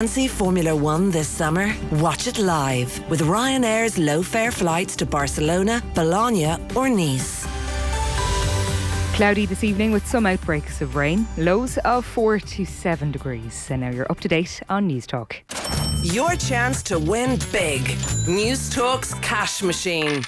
Fancy Formula One this summer? Watch it live with Ryanair's low-fare flights to Barcelona, Bologna or Nice. Cloudy this evening with some outbreaks of rain. Lows of 4 to 7 degrees. And now you're up to date on News Talk. Your chance to win big. News Talk's cash machine.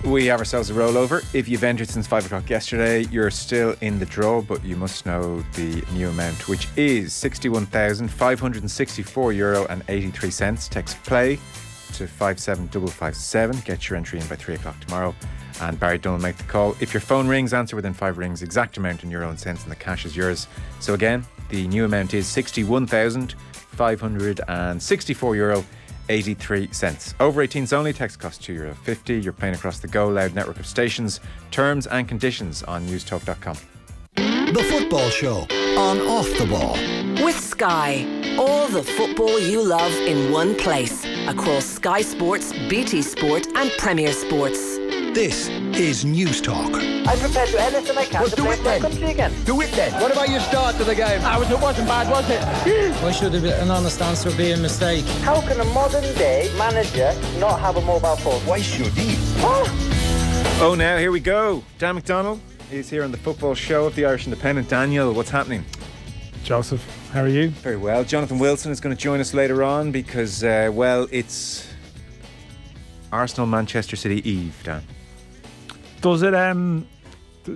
We have ourselves a rollover. If you've entered since 5 o'clock yesterday, you're still in the draw, but you must know the new amount, which is €61,564.83. Text play to 57557. Get your entry in by 3 o'clock tomorrow. And Barry Dunn will make the call. If your phone rings, answer within 5 rings. Exact amount in your own cents, and the cash is yours. So again, the new amount is €61,564.83. Over 18s only. Text costs €2.50. You're playing across the Go Loud network of stations. Terms and conditions on newstalk.com. The Football Show on Off the Ball. With Sky. All the football you love in one place. Across Sky Sports, BT Sport and Premier Sports. This is News Talk. I'm prepared to do anything I can to play for my country again. Do it then. What about your start to the game? It wasn't bad, was it? Why should an honest answer be a mistake? How can a modern day manager not have a mobile phone? Why should he? Oh, now here we go. Dan McDonnell is here on the Football Show of the Irish Independent. Daniel, what's happening? Joseph, how are you? Very well. Jonathan Wilson is going to join us later on because, it's Arsenal-Manchester City Eve, Dan. Does it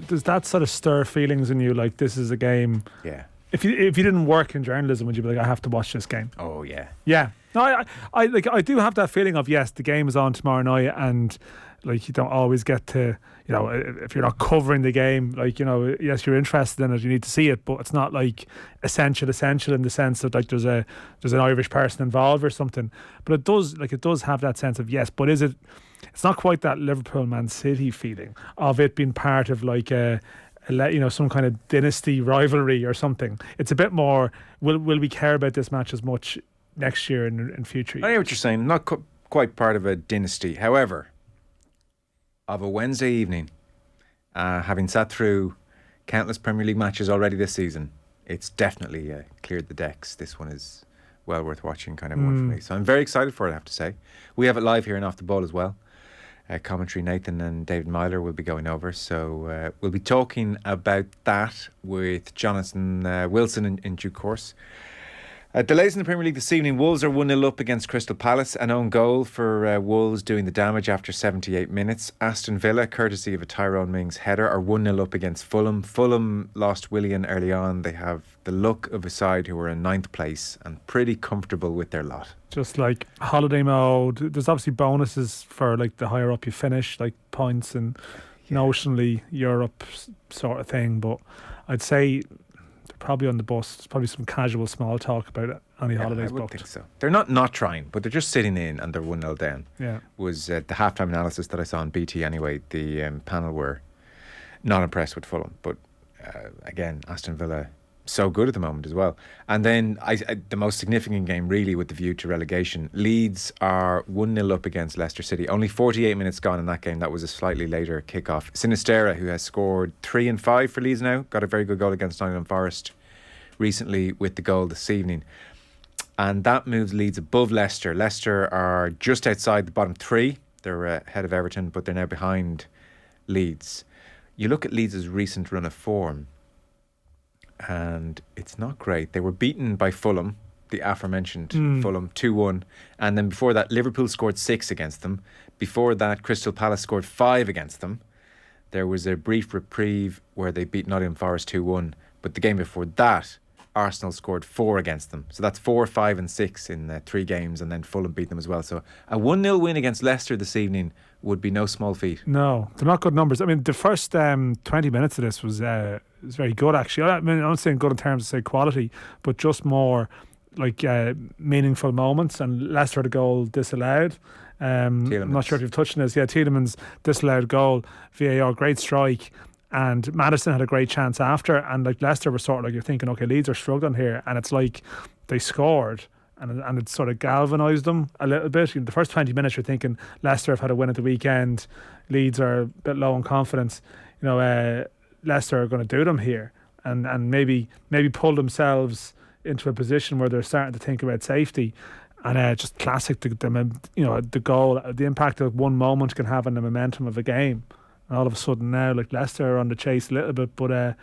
does that sort of stir feelings in you, like this is a game? Yeah. If you didn't work in journalism, would you be like, I have to watch this game? Oh yeah. Yeah. No, I do have that feeling of, yes, the game is on tomorrow night, and like you don't always get to, you know, if you're not covering the game, like, you know, yes, you're interested in it, you need to see it, but it's not like essential in the sense that like there's an Irish person involved or something. But it does have that sense of, yes, but it's not quite that Liverpool-Man City feeling of it being part of like some kind of dynasty rivalry or something. It's a bit more, will we care about this match as much next year and in future years? I know what you're saying. Not quite part of a dynasty. However, of a Wednesday evening, having sat through countless Premier League matches already this season, it's definitely cleared the decks. This one is well worth watching, kind of one for me. So I'm very excited for it, I have to say. We have it live here in Off the Ball as well. Commentary, Nathan and David Myler will be going over. So we'll be talking about that with Jonathan Wilson in due course. Delays in the Premier League this evening. Wolves are 1-0 up against Crystal Palace. An own goal for Wolves doing the damage after 78 minutes. Aston Villa, courtesy of a Tyrone Mings header, are 1-0 up against Fulham. Fulham lost Willian early on. They have the look of a side who are in 9th place and pretty comfortable with their lot. Just like holiday mode. There's obviously bonuses for like the higher up you finish, like points and notionally Europe sort of thing. But I'd say they're probably on the bus. There's probably some casual small talk about it. Any holidays booked. I think so. They're not trying, but they're just sitting in and they're 1-0 down. Yeah. Was the halftime analysis that I saw on BT anyway. The panel were not impressed with Fulham, but again, Aston Villa so good at the moment as well. And then the most significant game really with the view to relegation, Leeds are 1-0 up against Leicester City. Only 48 minutes gone in that game. That was a slightly later kickoff. Sinisterra, who has scored 3 and 5 for Leeds now, got a very good goal against Nottingham Forest recently with the goal this evening. And that moves Leeds above Leicester. Leicester are just outside the bottom 3. They're ahead of Everton, but they're now behind Leeds. You look at Leeds' recent run of form, and it's not great. They were beaten by Fulham, the aforementioned Fulham, 2-1. And then before that, Liverpool scored 6 against them. Before that, Crystal Palace scored 5 against them. There was a brief reprieve where they beat Nottingham Forest 2-1. But the game before that, Arsenal scored 4 against them. So that's 4, 5 and 6 in 3 games, and then Fulham beat them as well. So a 1-0 win against Leicester this evening would be no small feat. No, they're not good numbers. I mean, the first 20 minutes of this was very good, actually. I mean, I'm not saying good in terms of, say, quality, but just more like meaningful moments. And Leicester had a goal disallowed. I'm not sure if you've touched on this. Yeah, Tielemans disallowed goal, VAR, great strike. And Maddison had a great chance after, and like Leicester were sort of like, you're thinking, okay, Leeds are struggling here, and it's like they scored and it sort of galvanised them a little bit. The first 20 minutes you're thinking Leicester have had a win at the weekend, Leeds are a bit low in confidence, Leicester are going to do them here and maybe pull themselves into a position where they're starting to think about safety. And just classic, the goal, the impact that one moment can have on the momentum of a game. And all of a sudden now, like Leicester are on the chase a little bit, but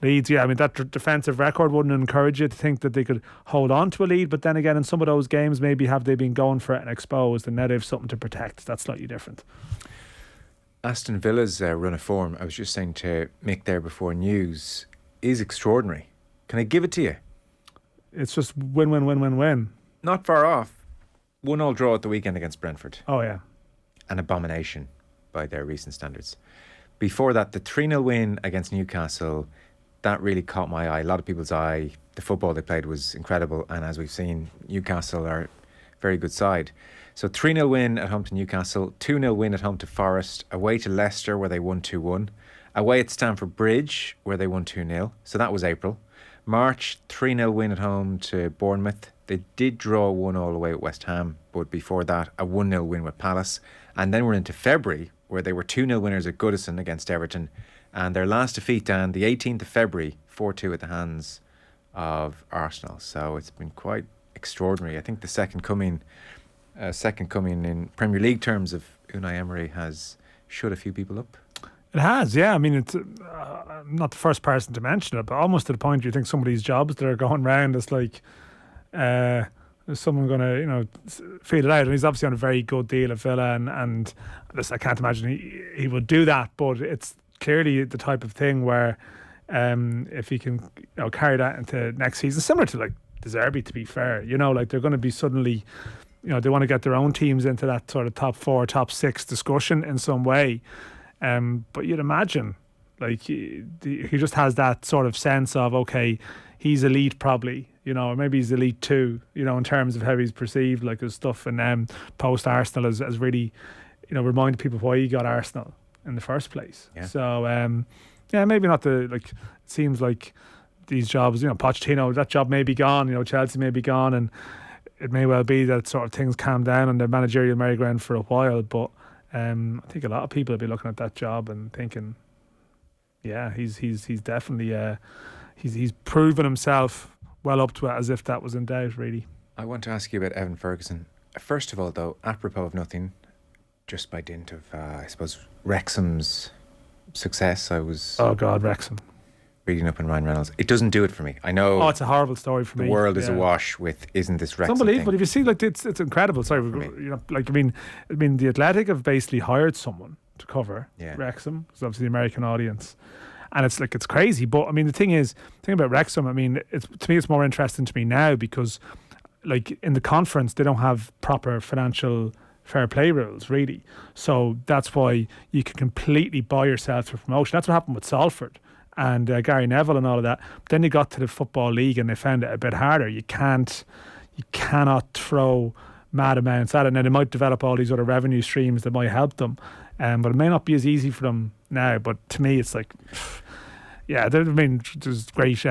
Leeds, yeah, I mean, that defensive record wouldn't encourage you to think that they could hold on to a lead. But then again, in some of those games, maybe have they been going for it and exposed, and now they have something to protect. That's slightly different. Aston Villa's run of form, I was just saying to Mick there before news, is extraordinary. Can I give it to you? It's just win, win, win, win, win. Not far off. 1-1 draw at the weekend against Brentford. Oh, yeah. An abomination by their recent standards. Before that, the 3-0 win against Newcastle, that really caught my eye. A lot of people's eye. The football they played was incredible. And as we've seen, Newcastle are a very good side. So 3-0 win at home to Newcastle, 2-0 win at home to Forest, away to Leicester where they won 2-1, away at Stamford Bridge where they won 2-0. So that was April. March, 3-0 win at home to Bournemouth. They did draw 1-1 away at West Ham, but before that, a 1-0 win with Palace. And then we're into February, where they were 2-0 winners at Goodison against Everton. And their last defeat, Dan, the 18th of February, 4-2 at the hands of Arsenal. So it's been quite extraordinary. I think the second coming in Premier League terms of Unai Emery has shut a few people up. It has, yeah. I mean, it's I'm not the first person to mention it, but almost to the point you think some of these jobs that are going round, it's like, is someone going to, feel it out? And he's obviously on a very good deal at Villa, and listen, I can't imagine he would do that, but it's clearly the type of thing where if he can carry that into next season, similar to like De Zerbi, to be fair, like they're going to be suddenly, they want to get their own teams into that sort of top 4, top 6 discussion in some way. But you'd imagine, like, he just has that sort of sense of, okay, he's elite probably, or maybe he's elite too, in terms of how he's perceived, like his stuff. And post Arsenal has really, reminded people why he got Arsenal in the first place. Yeah. So, maybe not it seems like these jobs, Pochettino, that job may be gone, Chelsea may be gone, and it may well be that sort of things calm down on the managerial merry-go-round for a while, but I think a lot of people will be looking at that job and thinking, yeah, he's definitely he's proven himself well up to it, as if that was in doubt, really. I want to ask you about Evan Ferguson. First of all, though, apropos of nothing, just by dint of I suppose Wrexham's success, I was Wrexham reading up on Ryan Reynolds. It doesn't do it for me. I know. Oh, it's a horrible story for me. The world is awash with isn't this Wrexham? It's unbelievable. Thing? If you see, like, it's incredible. Sorry, I mean, the Athletic have basically hired someone to cover Wrexham, because obviously the American audience, and it's crazy. But I mean, the thing about Wrexham, I mean, to me, it's more interesting to me now because, like, in the conference, they don't have proper financial fair play rules, really. So that's why you can completely buy yourself for promotion. That's what happened with Salford and Gary Neville and all of that. But then you got to the Football League and they found it a bit harder. You cannot throw mad amounts at it. Now they might develop all these other revenue streams that might help them, but it may not be as easy for them now. But to me, it's like, yeah, I mean, there's great.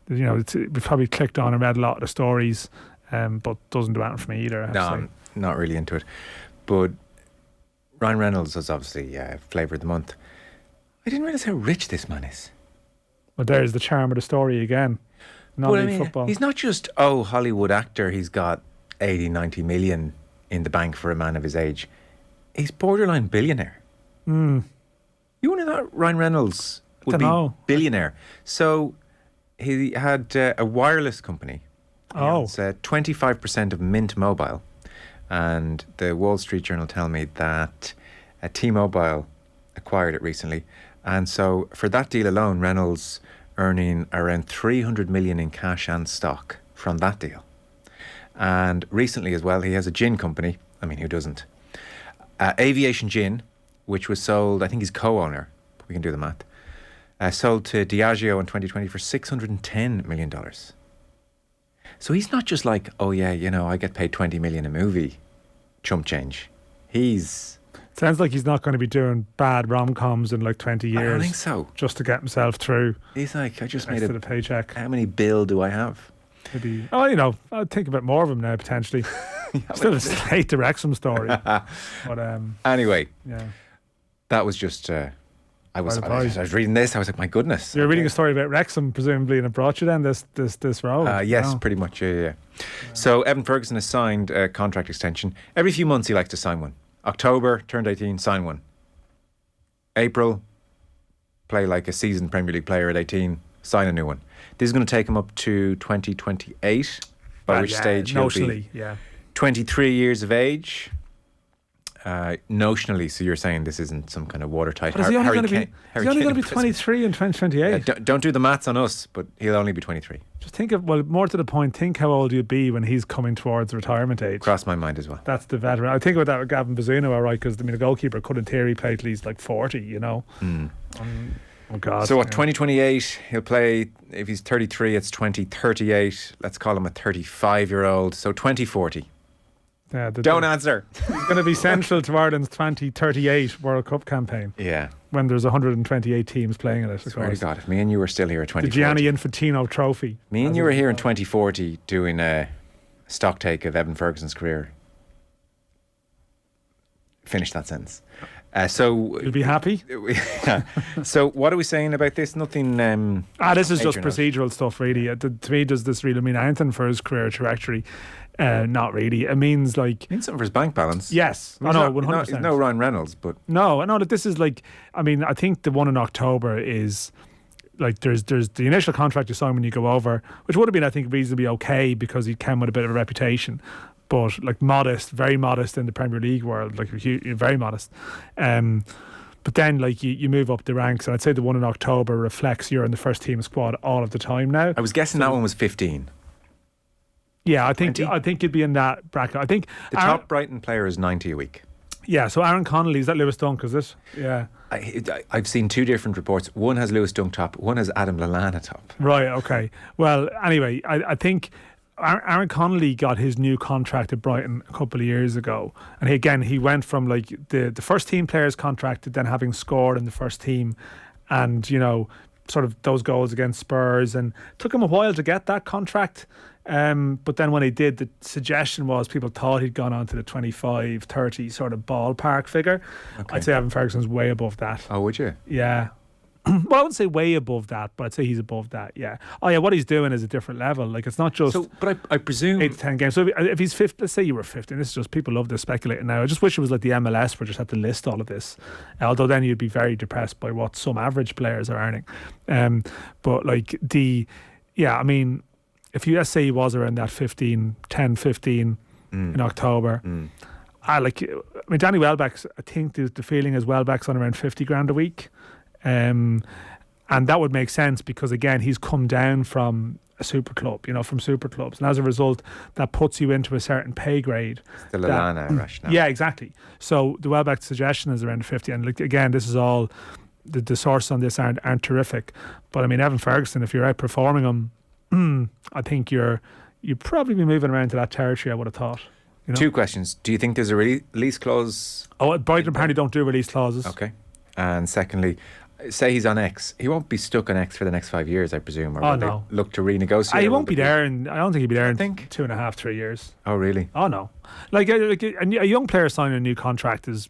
We've probably clicked on and read a lot of the stories, but doesn't do anything for me either. No, I'm not really into it. But Ryan Reynolds was obviously flavour of the month. I didn't realise how rich this man is. Well, there's the charm of the story again. Football. He's not just, Hollywood actor, he's got 80, 90 million in the bank for a man of his age. He's borderline billionaire. You wouldn't have thought Ryan Reynolds would be billionaire. So he had a wireless company. He owns 25% of Mint Mobile. And the Wall Street Journal tell me that T-Mobile acquired it recently. And so for that deal alone, Reynolds earning around 300 million in cash and stock from that deal. And recently as well, he has a gin company. I mean, who doesn't? Aviation Gin, which was sold, I think he's co-owner, we can do the math, sold to Diageo in 2020 for $610 million. So he's not just like, I get paid 20 million a movie, chump change. Sounds like he's not going to be doing bad rom-coms in like 20 years. I don't think so. Just to get himself through. He's like, I just made the paycheck. How many bill do I have? Maybe. I'd think a bit more of him now, potentially. Still, it's hate the Wrexham story. But anyway, that was just I was reading this. I was like, my goodness. You're reading a story about Wrexham, presumably, and it brought you then this road. Yes, pretty much. Yeah. So Evan Ferguson has signed a contract extension. Every few months he likes to sign one. October, turned 18, sign one. April, play like a seasoned Premier League player at 18, sign a new one. This is going to take him up to 2028, by which stage he'll be 23 years of age. Notionally, so you're saying this isn't some kind of watertight. Is he only going to be 23 in 2028? Don't do the maths on us, but he'll only be 23. Just think of, more to the point, think how old you'd be when he's coming towards retirement age. Crossed my mind as well. That's the veteran. I think about that with Gavin Bazunu, all right, because the goalkeeper could in theory play till he's like 40, you know. Oh God. So 2028, he'll play, if he's 33, it's 2038. Let's call him a 35-year-old. So 2040. Yeah, Don't answer. He's going to be central to Ireland's 2038 World Cup campaign. Yeah. When there's 128 teams playing in it. Swear to God, if me and you were still here at 2040. The Gianni Infantino Trophy. Me and you were here in 2040 doing a stock take of Evan Ferguson's career. Finish that sentence. So you'll be happy. So what are we saying about this? Nothing. This is just procedural stuff, really. To me, does this really mean anything for his career trajectory? Not really. It means like. It means something for his bank balance. Yes, I know, 100%. He's no Ryan Reynolds, but no, I know that this is like. I mean, I think the one in October is. Like there's the initial contract you sign when you go over, which would have been, I think, reasonably okay because he came with a bit of a reputation. But like modest, very modest in the Premier League world, like very modest. But then like you move up the ranks, and I'd say the one in October reflects you're in the first team squad all of the time now. I was guessing that one was 15. Yeah, I think you'd be in that bracket. I think the top Brighton player is 90 a week. Yeah, so Aaron Connolly, is that Lewis Dunk, is it? Yeah. I've seen two different reports. One has Lewis Dunk top, one has Adam Lallana top. Right, okay. Well, anyway, I think Aaron Connolly got his new contract at Brighton a couple of years ago, and he went from like the first team players contract to then having scored in the first team, and you know, sort of those goals against Spurs, and it took him a while to get that contract. But then when he did, the suggestion was people thought he'd gone on to the 25, 30 sort of ballpark figure. Okay. I'd say Evan Ferguson's way above that. Oh, would you? Yeah. Well, I wouldn't say way above that, but I'd say he's above that, yeah. Oh, yeah, what he's doing is a different level. Like, it's not just... So, but I presume... 8 to 10 games. So if he's 50, let's say you were 50, this is just, people love this speculating now. I just wish it was like the MLS where just had to list all of this. Although then you'd be very depressed by what some average players are earning. But like I mean, if you, let's say he was around that 10, 15 in October... I mean, Danny Welbeck's, I think the feeling is Welbeck's on around 50 grand a week. And that would make sense because again he's come down from a super club, you know, from super clubs, and as a result that puts you into a certain pay grade. It's the Lallana rationale. Yeah, exactly. So the Welbeck suggestion is around 50, and like, again, this is all the sources on this aren't terrific, but I mean Evan Ferguson, if you're outperforming him, I think you'd probably be moving around to that territory, I would have thought. You know? Two questions. Do you think there's a release clause? Oh, Brighton apparently don't do release clauses. Okay. And secondly, say he's on X, he won't be stuck on X for the next 5 years, I presume, or will they look to renegotiate? He won't be there, and I don't think he'll be there in think 2.5, 3 years. Oh, really? Oh no, like a young player signing a new contract is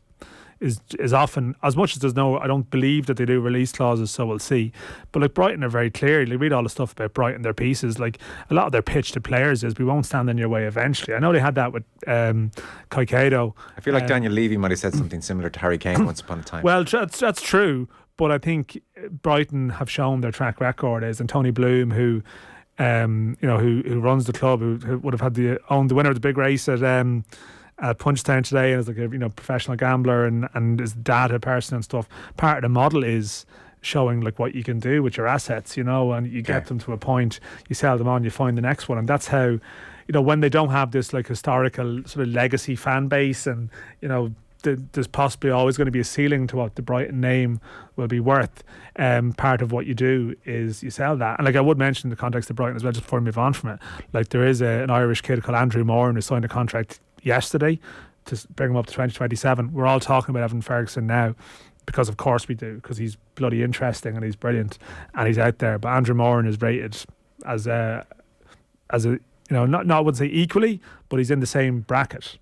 often, as much as there's no, I don't believe that they do release clauses, so we'll see. But like Brighton are very clear. Like, read all the stuff about Brighton, their pieces. Like a lot of their pitch to players is, we won't stand in your way eventually. I know they had that with Caicedo. I feel like Daniel Levy might have said something similar to Harry Kane once upon a time. Well, that's true. But I think Brighton have shown their track record is, and Tony Bloom, who who runs the club, who would have had owned the winner of the big race at Punchestown today, and is like a professional gambler and is data person and stuff. Part of the model is showing like what you can do with your assets, you know, and you get them to a point, you sell them on, you find the next one, and that's how, you know, when they don't have this like historical sort of legacy fan base, and you know, there's possibly always going to be a ceiling to what the Brighton name will be worth. Part of what you do is you sell that. And like I would mention in the context of Brighton as well, just before we move on from it, like there is an Irish kid called Andrew Moran who signed a contract yesterday to bring him up to 2027. We're all talking about Evan Ferguson now because of course we do, because he's bloody interesting and he's brilliant and he's out there. But Andrew Moran is rated as a you know, not I wouldn't say equally, but he's in the same bracket.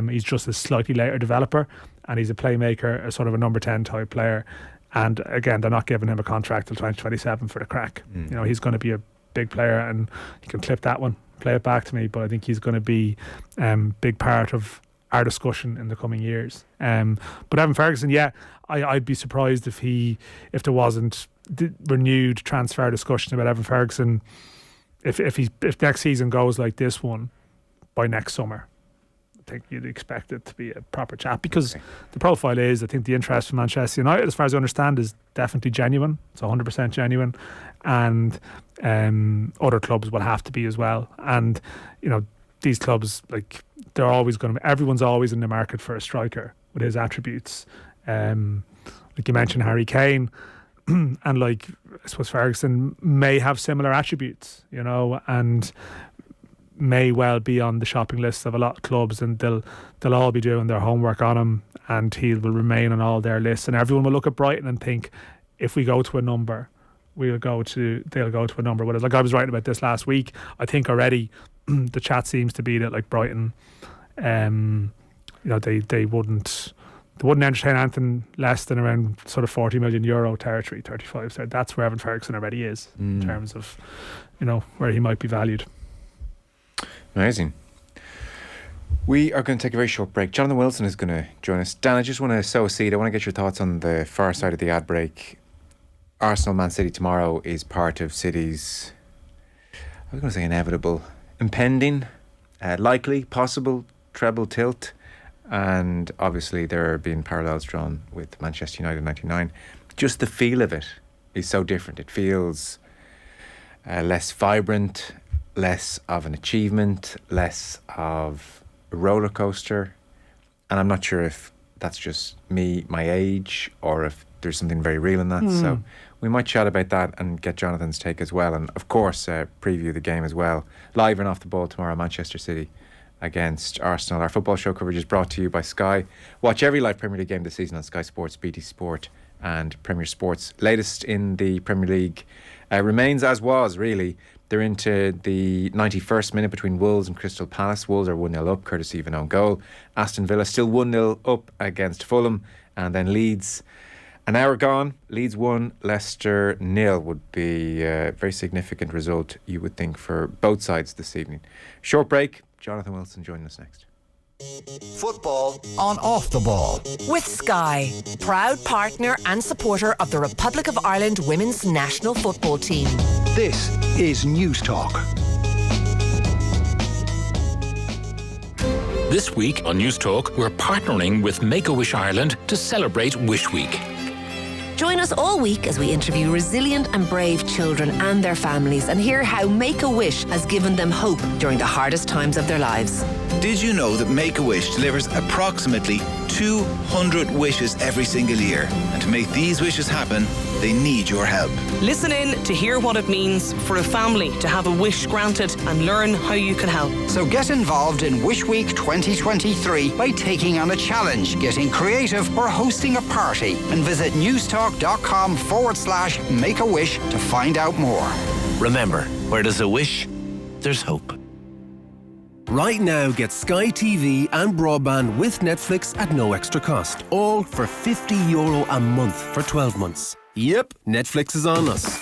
He's just a slightly later developer, and he's a playmaker, a sort of a number 10 type player, And again, they're not giving him a contract till 2027 for the crack. You know, he's going to be a big player, and you can clip that one, play it back to me, but I think he's going to be big part of our discussion in the coming years. But Evan Ferguson, yeah, I'd be surprised if there wasn't renewed transfer discussion about Evan Ferguson if next season goes like this one by next summer. I think you'd expect it to be a proper chat, because the profile is, I think the interest from Manchester United, as far as I understand, is definitely genuine. It's 100% genuine, and other clubs will have to be as well. And you know, these clubs, like, they're always going to, everyone's always in the market for a striker with his attributes. Like you mentioned, Harry Kane, and like, I suppose Ferguson may have similar attributes, you know, and may well be on the shopping list of a lot of clubs, and they'll all be doing their homework on him, and he will remain on all their lists, and everyone will look at Brighton and think, if we go to a number, they'll go to a number. Whereas, like, I was writing about this last week, I think already the chat seems to be that, like, Brighton, you know, they wouldn't entertain anything less than around sort of €40 million territory, 35. So that's where Evan Ferguson already is in terms of, you know, where he might be valued. Amazing. We are going to take a very short break. Jonathan Wilson is going to join us. Dan, I just want to sow a seed. I want to get your thoughts on the far side of the ad break. Arsenal Man City tomorrow is part of City's, I was going to say inevitable, impending, likely, possible treble tilt. And obviously there are being parallels drawn with Manchester United 99. Just the feel of it is so different. It feels less vibrant, less of an achievement, less of a roller coaster. And I'm not sure if that's just me, my age, or if there's something very real in that. So we might chat about that and get Jonathan's take as well. And of course, preview the game as well. Live and off the ball tomorrow, Manchester City against Arsenal. Our football show coverage is brought to you by Sky. Watch every live Premier League game this season on Sky Sports, BT Sport and Premier Sports. Latest in the Premier League remains as was, really. They're into the 91st minute between Wolves and Crystal Palace. Wolves are 1-0 up, courtesy of an own goal. Aston Villa still 1-0 up against Fulham. And then Leeds, an hour gone. Leeds 1, Leicester 0 would be a very significant result, you would think, for both sides this evening. Short break. Jonathan Wilson joining us next. Football on Off the Ball. With Sky, proud partner and supporter of the Republic of Ireland women's national football team. This is News Talk. This week on News Talk, we're partnering with Make-A-Wish Ireland to celebrate Wish Week. Join us all week as we interview resilient and brave children and their families and hear how Make-A-Wish has given them hope during the hardest times of their lives. Did you know that Make-A-Wish delivers approximately 200 wishes every single year? And to make these wishes happen, they need your help. Listen in to hear what it means for a family to have a wish granted and learn how you can help. So get involved in Wish Week 2023 by taking on a challenge, getting creative or hosting a party, and visit newstalk.com/make-a-wish to find out more. Remember, where there's a wish, there's hope. Right now, get Sky TV and broadband with Netflix at no extra cost. All for €50 a month for 12 months. Yep, Netflix is on us.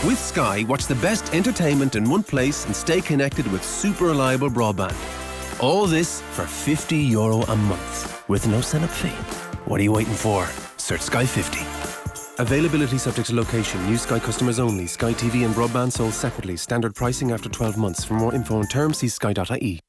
With Sky, watch the best entertainment in one place and stay connected with super reliable broadband. All this for €50 a month with no setup fee. What are you waiting for? Search Sky 50. Availability subject to location. New Sky customers only. Sky TV and broadband sold separately. Standard pricing after 12 months. For more info and terms, see sky.ie.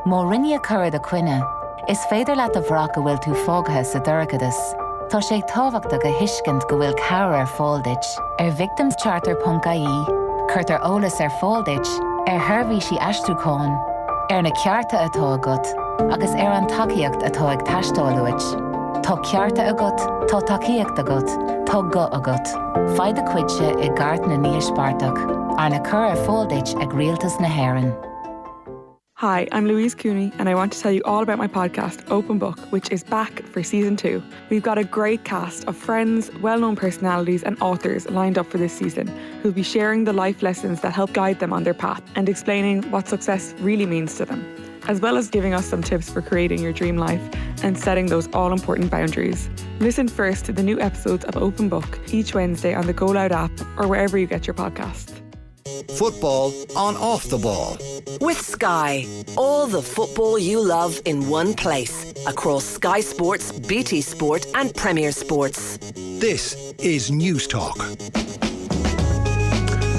Mórinne curra de cuine. Is féidir leat a bhrac go bhfuil tú fógatha sa dúrchadas. Tá sé tábhachta go hiiscint go bhfuil cabhair ar fóldait. victimscharter.ie, chuirt ar eolas ar fóldait, thurmhí aistriúcháin, na cearta atá agat, agus an tacaíocht atá ag taistáilúit. Tá cearta agat, tá tacaíocht agat, tá go agat. Faid a cuidse I gart na níospáirteach, ar na cur ar fóldait ag rialtas na hÉireann. Hi, I'm Louise Cooney and I want to tell you all about my podcast, Open Book, which is back for season 2. We've got a great cast of friends, well-known personalities and authors lined up for this season who'll be sharing the life lessons that help guide them on their path and explaining what success really means to them. as well as giving us some tips for creating your dream life and setting those all-important boundaries. Listen first to the new episodes of Open Book each Wednesday on the Go Loud app or wherever you get your podcast. Football on Off the Ball. With Sky, all the football you love in one place. Across Sky Sports, BT Sport and Premier Sports. This is News Talk.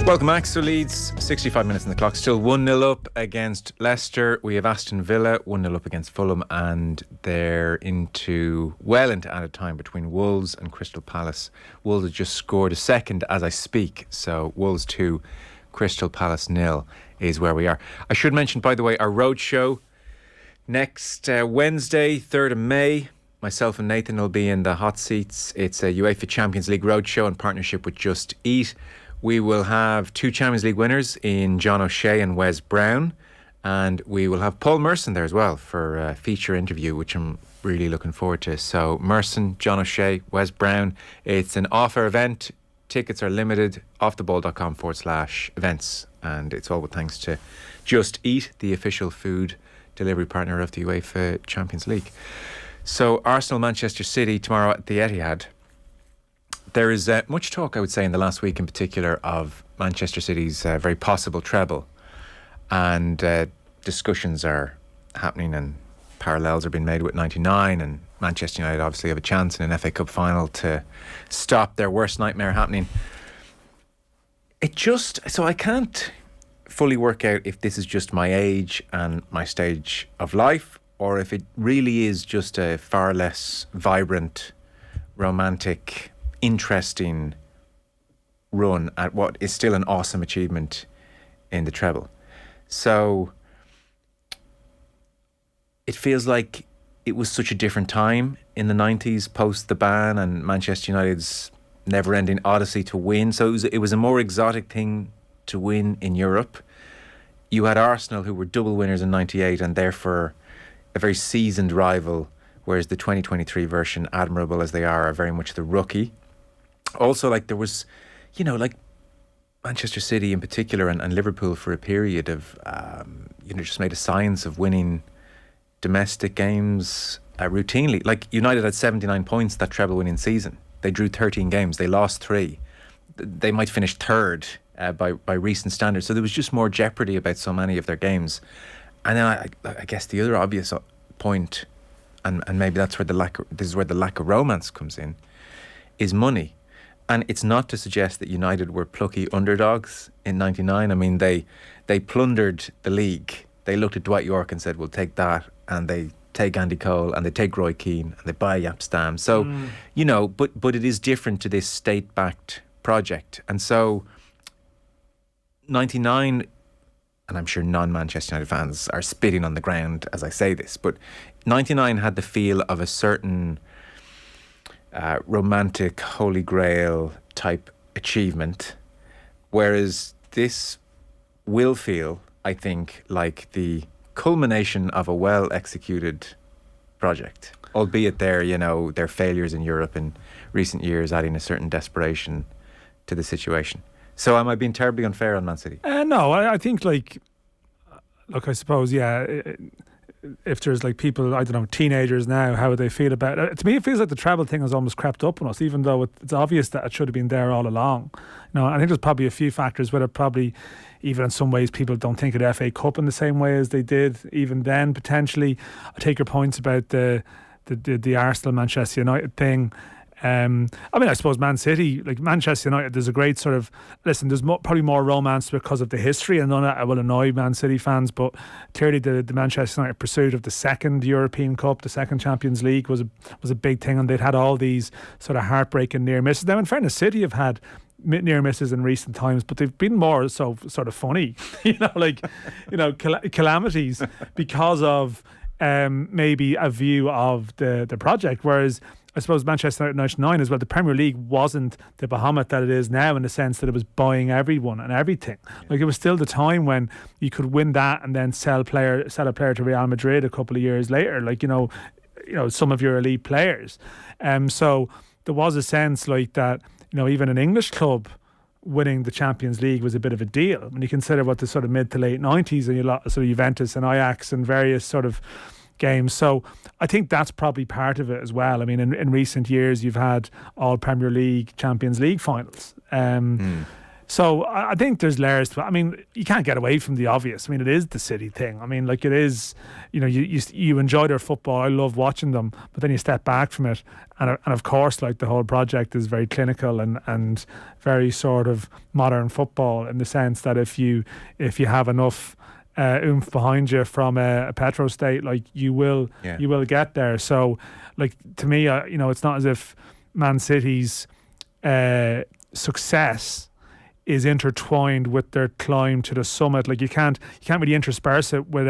Welcome back. So Leeds, 65 minutes on the clock. Still 1-0 up against Leicester. We have Aston Villa, 1-0 up against Fulham. And they're well into added time between Wolves and Crystal Palace. Wolves have just scored a second as I speak. So Wolves 2, Crystal Palace 0 is where we are. I should mention, by the way, our road show next Wednesday, 3rd of May. Myself and Nathan will be in the hot seats. It's a UEFA Champions League road show in partnership with Just Eat. We will have 2 Champions League winners in John O'Shea and Wes Brown. And we will have Paul Merson there as well for a feature interview, which I'm really looking forward to. So Merson, John O'Shea, Wes Brown. It's an off-air event. Tickets are limited. offtheball.com/events. And it's all with thanks to Just Eat, the official food delivery partner of the UEFA Champions League. So Arsenal, Manchester City tomorrow at the Etihad. There is much talk, I would say, in the last week in particular of Manchester City's very possible treble. And discussions are happening and parallels are being made with 99, and Manchester United obviously have a chance in an FA Cup final to stop their worst nightmare happening. So I can't fully work out if this is just my age and my stage of life, or if it really is just a far less vibrant, romantic, interesting run at what is still an awesome achievement in the treble. So it feels like it was such a different time in the 90s post the ban and Manchester United's never-ending odyssey to win. So it was a more exotic thing to win in Europe. You had Arsenal, who were double winners in 98 and therefore a very seasoned rival, whereas the 2023 version, admirable as they are very much the rookie. Also, there was, Manchester City in particular and Liverpool for a period of, just made a science of winning domestic games routinely. United had 79 points that treble winning season. They drew 13 games. They lost 3. They might finish third by recent standards. So there was just more jeopardy about so many of their games. And then I guess the other obvious point, and maybe that's where this is where the lack of romance comes in, is money. And it's not to suggest that United were plucky underdogs in 99. I mean, they plundered the league. They looked at Dwight York and said, we'll take that. And they take Andy Cole and they take Roy Keane and they buy Jaap Stam. So, but it is different to this state-backed project. And so 99, and I'm sure non-Manchester United fans are spitting on the ground as I say this, but 99 had the feel of a certain romantic Holy Grail type achievement, whereas this will feel, I think, like the culmination of a well-executed project, albeit their failures in Europe in recent years adding a certain desperation to the situation. So am I being terribly unfair on Man City? No, I think look, I suppose, if there's people, I don't know, teenagers now, how would they feel about it? To me, it feels like the travel thing has almost crept up on us, even though it's obvious that it should have been there all along. I think there's probably a few factors where probably, even in some ways, people don't think of the FA Cup in the same way as they did even then, potentially. I take your points about the Arsenal Manchester United thing. I suppose Man City, Manchester United, there's a great sort of, there's probably more romance because of the history, and none of that will annoy Man City fans, but clearly the Manchester United pursuit of the second European Cup, the second Champions League was a big thing, and they'd had all these sort of heartbreaking near misses. Now, in fairness, City have had near misses in recent times, but they've been more so sort of funny, calamities because of maybe a view of the project, whereas I suppose Manchester United 99 as well, the Premier League wasn't the behemoth that it is now, in the sense that it was buying everyone and everything. It was still the time when you could win that and then sell a player to Real Madrid a couple of years later, some of your elite players. So there was a sense that, even an English club winning the Champions League was a bit of a deal. When you consider what the sort of mid to late 90s and you lot sort of Juventus and Ajax and various sort of games. So I think that's probably part of it as well. I mean, in recent years, you've had all Premier League, Champions League finals. So I think there's layers to it. I mean, you can't get away from the obvious. I mean, it is the City thing. I mean, like, it is, you know, you enjoy their football. I love watching them, but then you step back from it. And of course, like, the whole project is very clinical and very sort of modern football, in the sense that if you have enough oomph behind you from a petro state, like, you will get there. So, like, to me, you know, it's not as if Man City's success is intertwined with their climb to the summit. Like, you can't really intersperse it with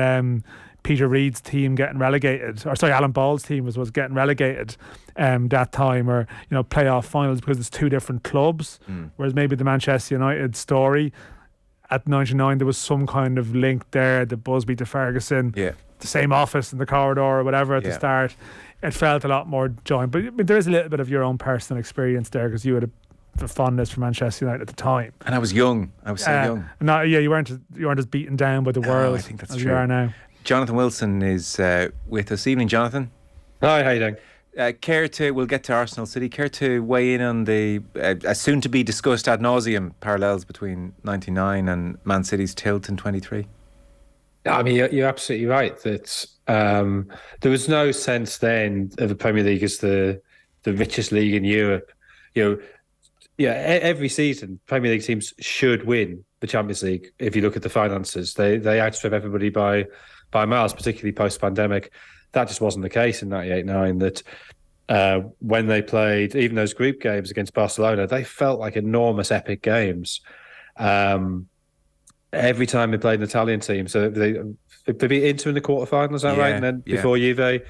Peter Reid's team getting relegated, or sorry, Alan Ball's team was getting relegated that time, or, you know, playoff finals, because it's two different clubs. Whereas maybe the Manchester United story at 99, there was some kind of link there, the Busby to Ferguson, the same office in the corridor or whatever at the start. It felt a lot more joined. But I mean, there is a little bit of your own personal experience there, because you had a fondness for Manchester United at the time, and I was young. I was so young. You weren't as beaten down by the world. I think that's as true. You are now. Jonathan Wilson is with us. Evening, Jonathan. Hi, how you doing? We'll get to Arsenal City. Care to weigh in on the soon to be discussed ad nauseum parallels between 99 and Man City's tilt in 23? I mean, you're absolutely right that there was no sense then of the Premier League as the richest league in Europe. You know, every season Premier League teams should win the Champions League. If you look at the finances, they outstrip everybody by miles, particularly post-pandemic. That just wasn't the case in 98-9. That when they played even those group games against Barcelona, they felt like enormous, epic games. Every time they played an Italian team, so they beat Inter in the quarterfinals, is that right? And then before Juve,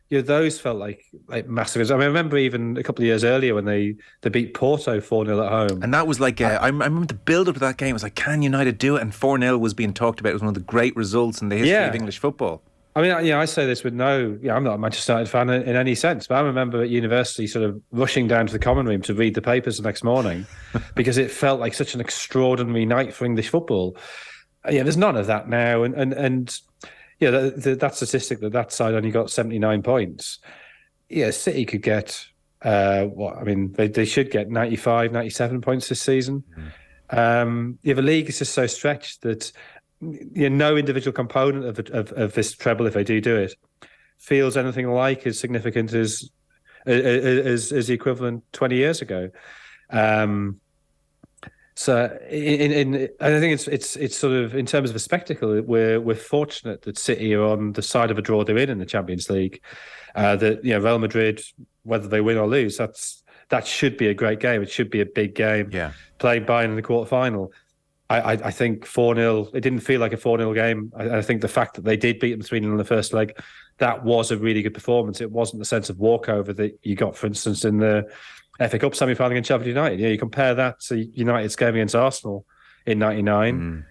those felt like massive. I mean, I remember even a couple of years earlier when they beat Porto 4-0 at home. And that was like, I remember the build-up to that game. It was like, can United do it? And 4-0 was being talked about. It was one of the great results in the history of English football. I mean, I say this with I'm not a Manchester United fan in any sense, but I remember at university sort of rushing down to the common room to read the papers the next morning because it felt like such an extraordinary night for English football. There's none of that now. And that statistic that side only got 79 points. City could get, they should get 95, 97 points this season. The league is just so stretched that no individual component of this treble, if they do it, feels anything like as significant as the equivalent 20 years ago. So, I think it's sort of, in terms of a spectacle, we're fortunate that City are on the side of a draw they're in the Champions League. That Real Madrid, whether they win or lose, that should be a great game. It should be a big game. Playing Bayern in the quarterfinal. I think 4-0, it didn't feel like a 4-0 game. I think the fact that they did beat them 3-0 in the first leg, that was a really good performance. It wasn't the sense of walkover that you got, for instance, in the FA Cup semi-final against Sheffield United. You compare that to United's game against Arsenal in 99.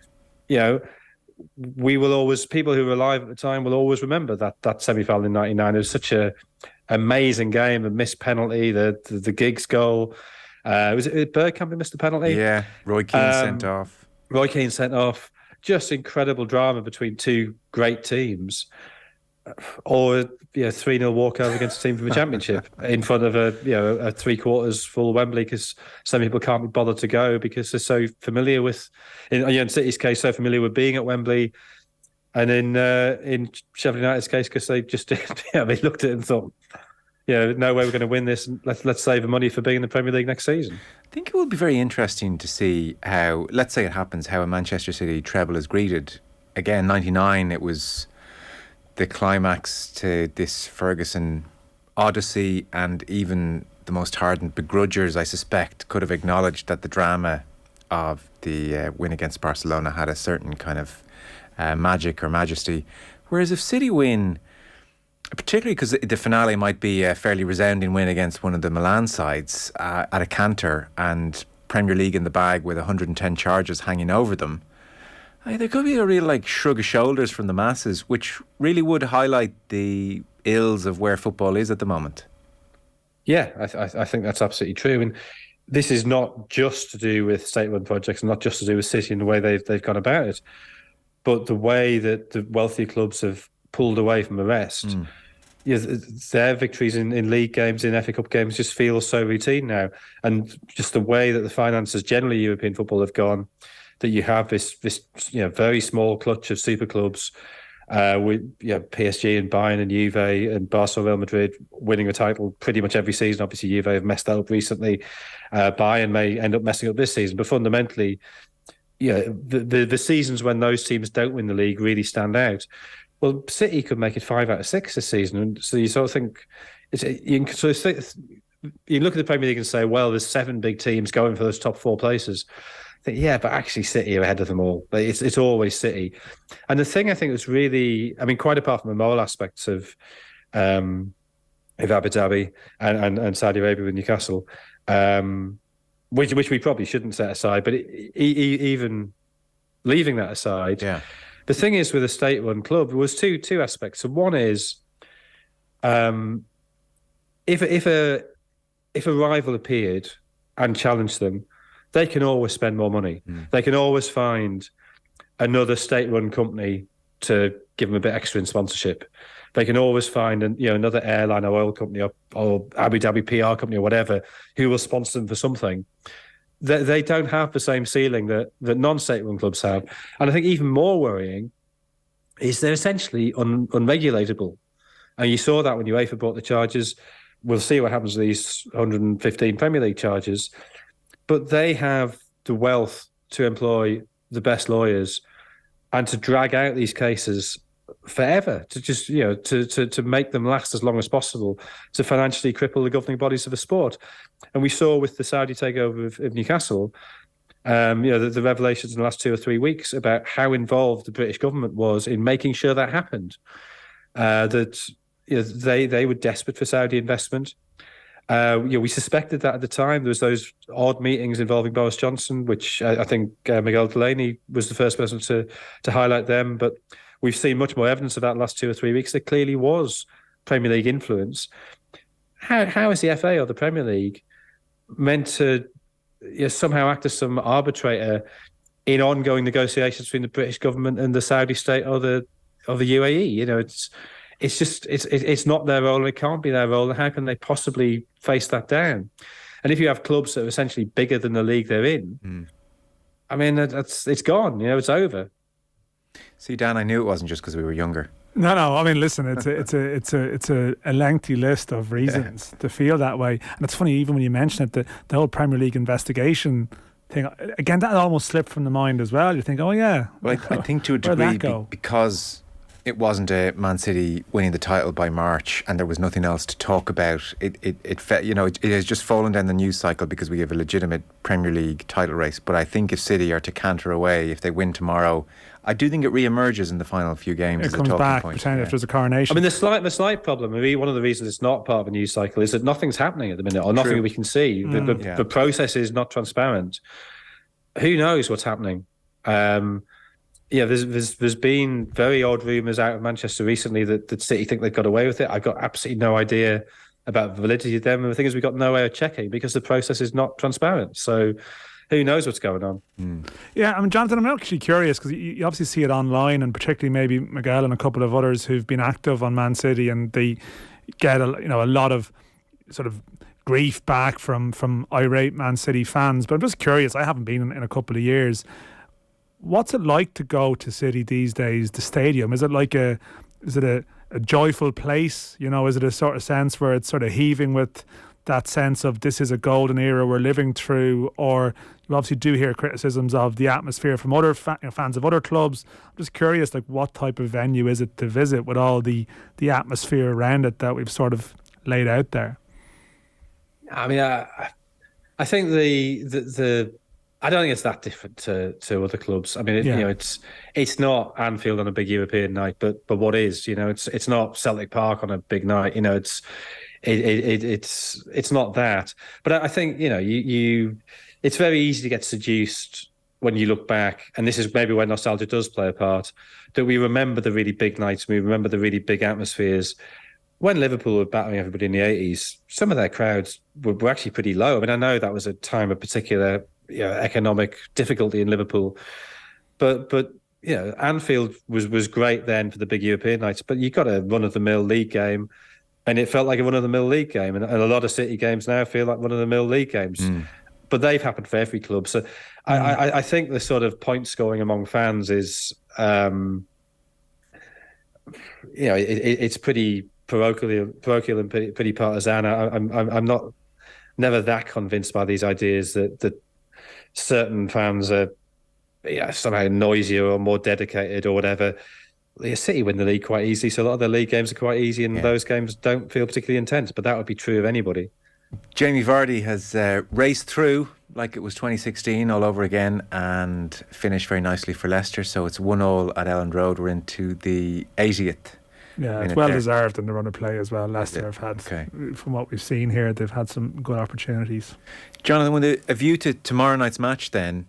We will always, people who were alive at the time will always remember that semi-final in 99. It was such a amazing game, the missed penalty, the Giggs goal. Was it Bergkamp who missed the penalty? Yeah, Roy Keane sent off. Roy Keane sent off. Just incredible drama between two great teams. Or 3-0 walkover against a team from the Championship in front of a three-quarters full Wembley, because some people can't be bothered to go because they're so familiar with, in City's case, so familiar with being at Wembley, and in Sheffield United's case, because they just they looked at it and thought, no way we're going to win this. Let's save the money for being in the Premier League next season. I think it will be very interesting to see how, let's say it happens, how a Manchester City treble is greeted. Again, 99, it was the climax to this Ferguson odyssey, and even the most hardened begrudgers, I suspect, could have acknowledged that the drama of the win against Barcelona had a certain kind of magic or majesty. Whereas if City win, particularly because the finale might be a fairly resounding win against one of the Milan sides at a canter, and Premier League in the bag with 110 charges hanging over them, there could be a real shrug of shoulders from the masses, which really would highlight the ills of where football is at the moment. Yeah, I think that's absolutely true. And this is not just to do with state-run projects, and not just to do with City and the way they've gone about it, but the way that the wealthy clubs have pulled away from the rest. Their victories in league games, in FA Cup games, just feel so routine now, and just the way that the finances generally European football have gone, that you have this very small clutch of super clubs, with PSG and Bayern and Juve and Barcelona, Real Madrid winning a title pretty much every season. Obviously, Juve have messed that up recently. Bayern may end up messing up this season, but fundamentally, the seasons when those teams don't win the league really stand out. Well, City could make it 5 out of 6 this season, and so you sort of think you look at the Premier League and say, well, there's 7 big teams going for those top 4 places. But actually City are ahead of them all. It's always City. And the thing I think that's really, quite apart from the moral aspects of Abu Dhabi and Saudi Arabia with Newcastle, which we probably shouldn't set aside, but even leaving that aside, the thing is with a state-run club, there was two aspects. So one is, if a rival appeared and challenged them, they can always spend more money. They can always find another state-run company to give them a bit extra in sponsorship. They can always find another airline or oil company or Abu Dhabi PR company or whatever who will sponsor them for something. They don't have the same ceiling that non-state-run clubs have. And I think even more worrying is they're essentially unregulatable. And you saw that when UEFA brought the charges. We'll see what happens to these 115 Premier League charges. But they have the wealth to employ the best lawyers and to drag out these cases forever, to just to make them last as long as possible, to financially cripple the governing bodies of the sport. And we saw with the Saudi takeover of Newcastle, the revelations in the last 2 or 3 weeks about how involved the British government was in making sure that happened. That they were desperate for Saudi investment. We suspected that at the time. There was those odd meetings involving Boris Johnson, which I think Miguel Delaney was the first person to highlight them. But we've seen much more evidence of that in the last 2 or 3 weeks. There clearly was Premier League influence. How is the FA or the Premier League meant to somehow act as some arbitrator in ongoing negotiations between the British government and the Saudi state or the UAE? It's not their role. It can't be their role. How can they possibly face that down? And if you have clubs that are essentially bigger than the league they're in, it's gone. It's over. See, Dan, I knew it wasn't just because we were younger. No. Listen, it's a lengthy list of reasons to feel that way. And it's funny, even when you mention it, the whole Premier League investigation thing, again, that almost slipped from the mind as well. You think, oh yeah. Well, I think to a degree because it wasn't a Man City winning the title by March and there was nothing else to talk about. It has just fallen down the news cycle because we have a legitimate Premier League title race. But I think if City are to canter away, if they win tomorrow, I do think it re-emerges in the final few games. It comes back, pretend if there's a coronation. The slight problem, one of the reasons it's not part of a news cycle is that nothing's happening at the minute, or nothing we can see. The process is not transparent. Who knows what's happening? There's been very odd rumours out of Manchester recently that City think they've got away with it. I've got absolutely no idea about the validity of them. And the thing is, we've got no way of checking because the process is not transparent. So who knows what's going on? Yeah, Jonathan, I'm actually curious because you obviously see it online, and particularly maybe Miguel and a couple of others who've been active on Man City, and they get a lot of sort of grief back from irate Man City fans. But I'm just curious, I haven't been in a couple of years. What's it like to go to City these days, the stadium? Is it a joyful place? Is it a sort of sense where it's sort of heaving with that sense of this is a golden era we're living through? Or you obviously do hear criticisms of the atmosphere from other fans of other clubs. I'm just curious, what type of venue is it to visit with all the atmosphere around it that we've sort of laid out there? I think I don't think it's that different to other clubs. It's not Anfield on a big European night, but what is? It's not Celtic Park on a big night. It's not that. But I think it's very easy to get seduced when you look back, and this is maybe where nostalgia does play a part. That we remember the really big nights, we remember the really big atmospheres when Liverpool were battering everybody in the 80s, some of their crowds were actually pretty low. I mean, I know that was a time of particular economic difficulty in Liverpool, but Anfield was great then for the big European nights. But you got a run-of-the-mill league game, and it felt like a run-of-the-mill league game, and a lot of City games now feel like run-of-the-mill league games. But they've happened for every club. So I think the sort of point scoring among fans is, it's pretty parochial and pretty partisan. I'm never that convinced by these ideas that certain fans are somehow noisier or more dedicated or whatever. City win the league quite easily, so a lot of the league games are quite easy, and those games don't feel particularly intense. But that would be true of anybody. Jamie Vardy has raced through like it was 2016 all over again and finished very nicely for Leicester. So it's 1-1 at Elland Road. We're into the 80th. Yeah, it's well deserved in the run of play as well. Leicester have had, from what we've seen here, they've had some good opportunities. Jonathan, with a view to tomorrow night's match then,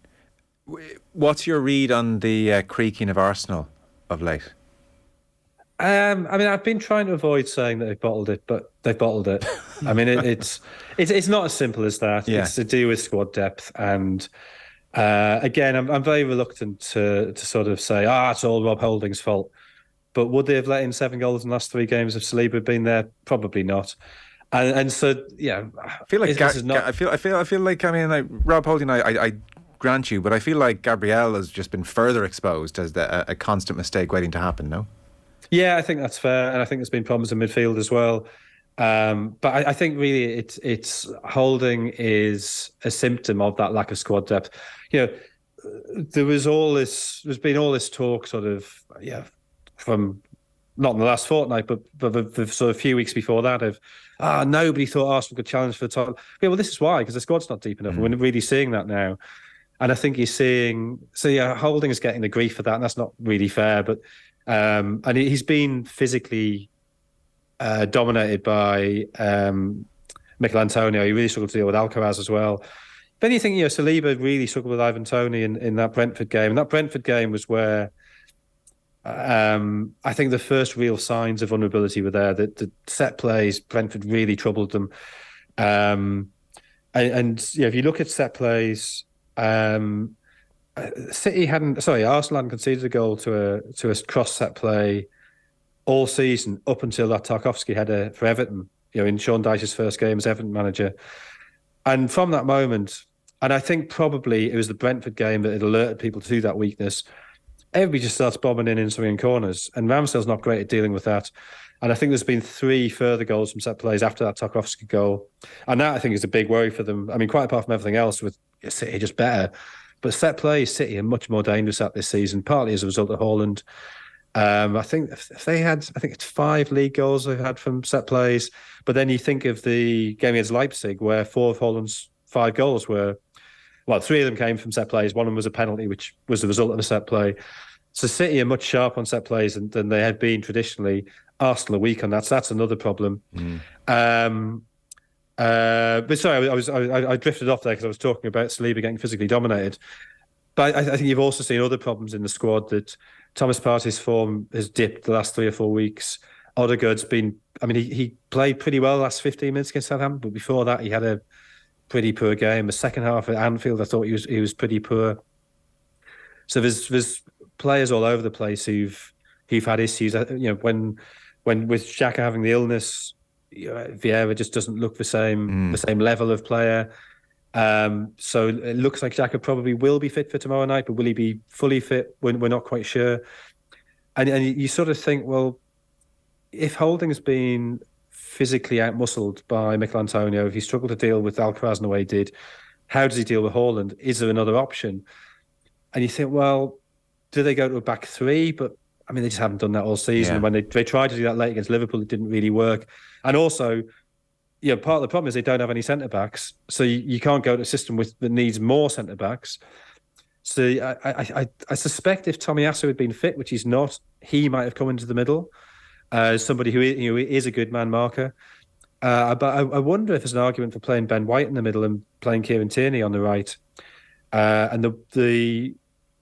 what's your read on the creaking of Arsenal of late? I mean, I've been trying to avoid saying that they've bottled it, but they've bottled it. I mean, it's not as simple as that. Yeah. It's to do with squad depth, and again, I'm very reluctant to sort of say, it's all Rob Holding's fault. But would they have let in 7 goals in the last 3 games if Saliba had been there? Probably not. And so, yeah, I feel like I feel like Rob Holding. I grant you, but I feel like Gabriel has just been further exposed as a constant mistake waiting to happen. No. Yeah, I think that's fair, and I think there's been problems in midfield as well. But I think really it's Holding is a symptom of that lack of squad depth. There's been all this talk sort of from not in the last fortnight, but the sort of few weeks before that of nobody thought Arsenal could challenge for the title. Yeah, well, this is why, because the squad's not deep enough. We're really seeing that now. And I think he's seeing... So, Holding is getting the grief for that, and that's not really fair. But and he's been physically dominated by Mikel Antonio. He really struggled to deal with Alcaraz as well. But then you think, Saliba really struggled with Ivan Toney in that Brentford game. And that Brentford game was where I think the first real signs of vulnerability were there. The set plays, Brentford really troubled them. And if you look at set plays... Arsenal hadn't conceded a goal to a cross set play all season up until that Tarkowski header for Everton, in Sean Dyche's first game as Everton manager. And from that moment, and I think probably it was the Brentford game that had alerted people to that weakness, everybody just starts bombing in swinging corners, and Ramsdale's not great at dealing with that. And I think there's been 3 further goals from set plays after that Tarkowski goal, and that I think is a big worry for them. I mean, quite apart from everything else, with City just better. But set plays, City are much more dangerous at this season, partly as a result of Haaland. I think it's 5 league goals they've had from set plays. But then you think of the game against Leipzig, where 4 of Haaland's 5 goals were, 3 of them came from set plays. One of them was a penalty, which was the result of a set play. So City are much sharper on set plays than they had been traditionally. Arsenal are weak on that, so that's another problem. But sorry, I drifted off there because I was talking about Saliba getting physically dominated. But I think you've also seen other problems in the squad, that Thomas Partey's form has dipped the last 3 or 4 weeks. Odegaard's been... I mean, he played pretty well the last 15 minutes against Southampton, but before that he had a pretty poor game. The second half at Anfield, I thought he was pretty poor. So there's players all over the place who've had issues. When with Xhaka having the illness, Vieira just doesn't look the same level of player. So it looks like Xhaka probably will be fit for tomorrow night, but will he be fully fit? We're not quite sure. And you sort of think, well, if Holding's been physically outmuscled by Mikel Antonio, if he struggled to deal with Alcaraz in the way he did, how does he deal with Haaland? Is there another option? And you think, well, do they go to a back 3? But I mean, they just haven't done that all season. Yeah. When they tried to do that late against Liverpool, it didn't really work. And also, part of the problem is they don't have any centre-backs. So you can't go to a system that needs more centre-backs. So I suspect if Tomiyasu had been fit, which he's not, he might have come into the middle as somebody who is a good man marker. But I wonder if there's an argument for playing Ben White in the middle and playing Kieran Tierney on the right. And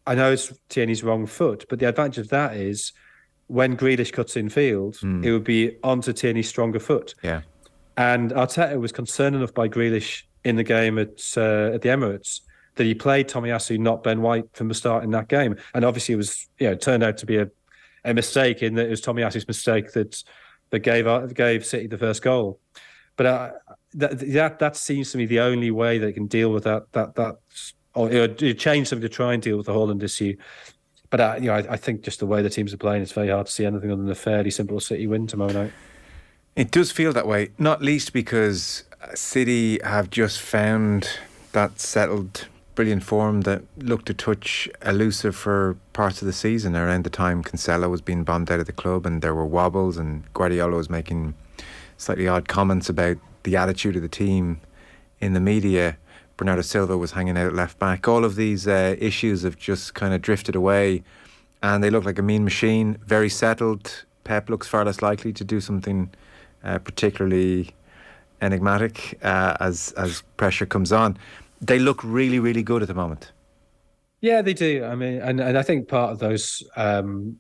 I know it's Tierney's wrong foot, but the advantage of that is when Grealish cuts in field, it would be onto Tierney's stronger foot. Yeah. And Arteta was concerned enough by Grealish in the game at the Emirates that he played Tomiyasu, not Ben White, from the start in that game. And obviously it was, it turned out to be a mistake in that it was Tomiyasu's mistake that gave City the first goal. But that seems to me the only way they can deal with that or change something to try and deal with the Haaland issue. But I think just the way the teams are playing, it's very hard to see anything other than a fairly simple City win tomorrow night. It does feel that way, not least because City have just found that settled, brilliant form that looked a touch elusive for parts of the season. Around the time Cancelo was being bombed out of the club and there were wobbles, and Guardiola was making slightly odd comments about the attitude of the team in the media. Bernardo Silva was hanging out at left back. All of these issues have just kind of drifted away, and they look like a mean machine, very settled. Pep looks far less likely to do something particularly enigmatic as pressure comes on. They look really, really good at the moment. Yeah, they do. I mean, and I think part of those, the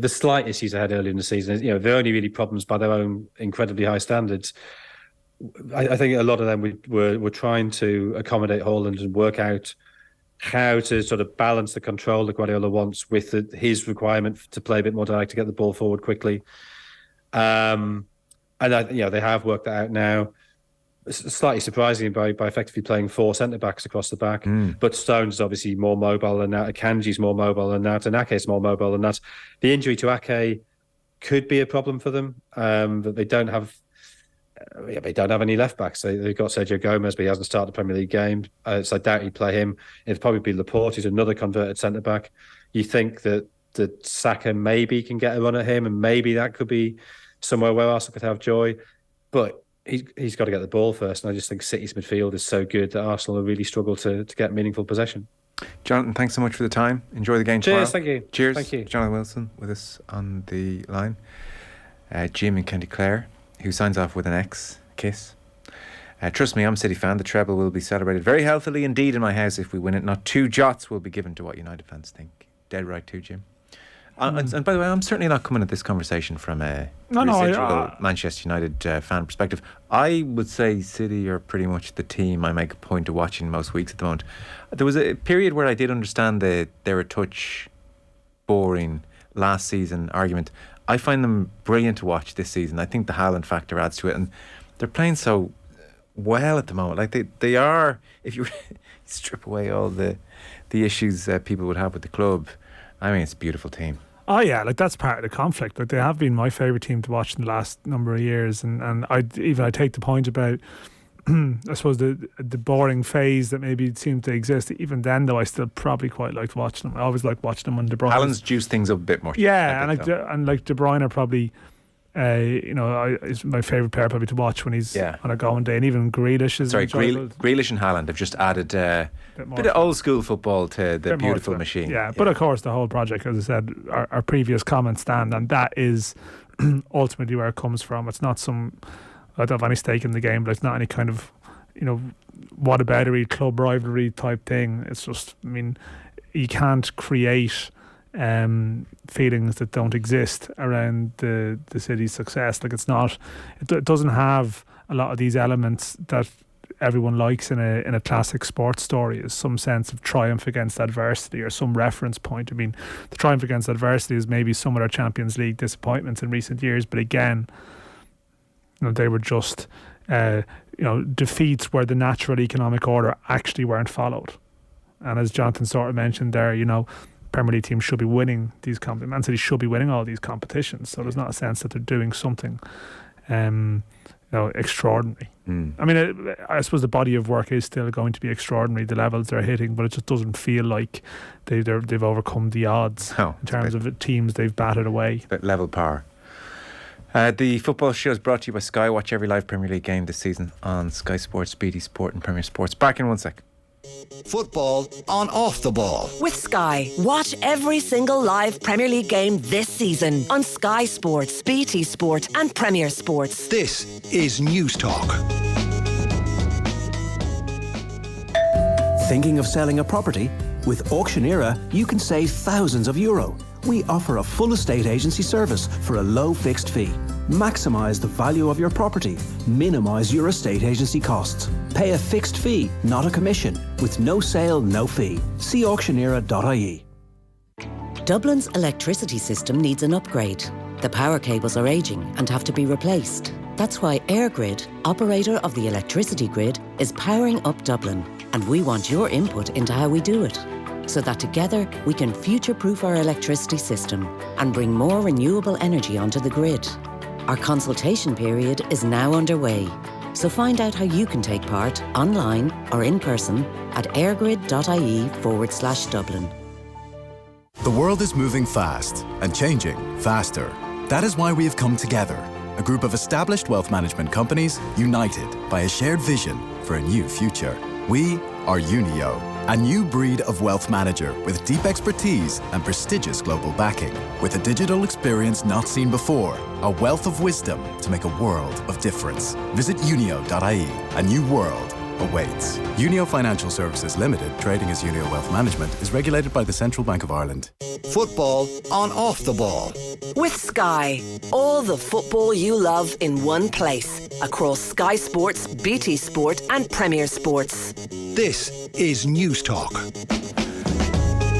slight issues they had earlier in the season is, they're only really problems by their own incredibly high standards. I think a lot of them were trying to accommodate Haaland and work out how to sort of balance the control that Guardiola wants with his requirement to play a bit more direct, to get the ball forward quickly. And they have worked that out now. Slightly surprising by effectively playing 4 centre-backs across the back. But Stones is obviously more mobile than that. Akanji's more mobile than that. And Ake's more mobile than that. The injury to Ake could be a problem for them. That they don't have any left-backs. They've got Sergio Gomez, but he hasn't started the Premier League game. So I doubt he'd play him. It'd probably be Laporte, who's another converted centre-back. You think that Saka maybe can get a run at him, and maybe that could be somewhere where Arsenal could have joy. But he's got to get the ball first, and I just think City's midfield is so good that Arsenal will really struggle to get meaningful possession. Jonathan, thanks so much for the time. Enjoy the game Cheers, tomorrow. thank you. Cheers. Thank you. Jonathan Wilson with us on the line. Jim in County Clare, who signs off with an X, kiss. Trust me, I'm a City fan. The treble will be celebrated very healthily indeed in my house if we win it. Not 2 jots will be given to what United fans think. Dead right too, Jim. And by the way, I'm certainly not coming at this conversation from a residual Manchester United fan perspective. I would say City are pretty much the team I make a point of watching most weeks at the moment. There was a period where I did understand they're a touch boring last season argument. I find them brilliant to watch this season. I think the Haaland factor adds to it, and they're playing so well at the moment. Like they are, if you strip away all the issues people would have with the club, I mean, it's a beautiful team. Oh yeah, like that's part of the conflict. Like they have been my favourite team to watch in the last number of years, and I take the point about I suppose the boring phase that maybe seemed to exist. Even then, though, I still probably quite liked watching them. I always liked watching them when De Bruyne. Haaland's juiced things up a bit more. Yeah, and De Bruyne are probably is my favourite player probably to watch when he's on a going day, and even Grealish is. Grealish and Haaland have just added a bit of old school football to the beautiful machine. Yeah, but of course the whole project, as I said, our previous comments stand, and that is ultimately where it comes from. It's not I don't have any stake in the game, but it's not any kind of whataboutery, club rivalry type thing. It's just, I mean, you can't create feelings that don't exist around the city's success. Like it doesn't have a lot of these elements that everyone likes in a classic sports story. Is some sense of triumph against adversity or some reference point. I mean, the triumph against adversity is maybe some of our Champions League disappointments in recent years, but again, they were just defeats where the natural economic order actually weren't followed. And as Jonathan sort of mentioned there, Premier League teams should be winning these competitions. Man City should be winning all these competitions. So there's not a sense that they're doing something extraordinary. I mean, I suppose the body of work is still going to be extraordinary, the levels they're hitting, but it just doesn't feel like they've overcome the odds in terms of teams they've battered away. Bit level par. The football show is brought to you by Sky. Watch every live Premier League game this season on Sky Sports, BT Sport and Premier Sports. Back in 1 sec. Football on Off the Ball. With Sky. Watch every single live Premier League game this season on Sky Sports, BT Sport and Premier Sports. This is News Talk. Thinking of selling a property? With Auctioneera, you can save thousands of euro. We offer a full estate agency service for a low fixed fee. Maximise the value of your property. Minimise your estate agency costs. Pay a fixed fee, not a commission. With no sale, no fee. See auctioneera.ie. Dublin's electricity system needs an upgrade. The power cables are ageing and have to be replaced. That's why EirGrid, operator of the electricity grid, is powering up Dublin. And we want your input into how we do it, so that together we can future-proof our electricity system and bring more renewable energy onto the grid. Our consultation period is now underway, so find out how you can take part online or in person at airgrid.ie/Dublin. The world is moving fast and changing faster. That is why we have come together, a group of established wealth management companies united by a shared vision for a new future. We are Unio, a new breed of wealth manager with deep expertise and prestigious global backing. With a digital experience not seen before, a wealth of wisdom to make a world of difference. Visit unio.ie. A new world awaits. Unio Financial Services Limited, trading as Unio Wealth Management, is regulated by the Central Bank of Ireland. Football on Off the Ball. With Sky, all the football you love in one place. Across Sky Sports, BT Sport and Premier Sports. This is News Talk.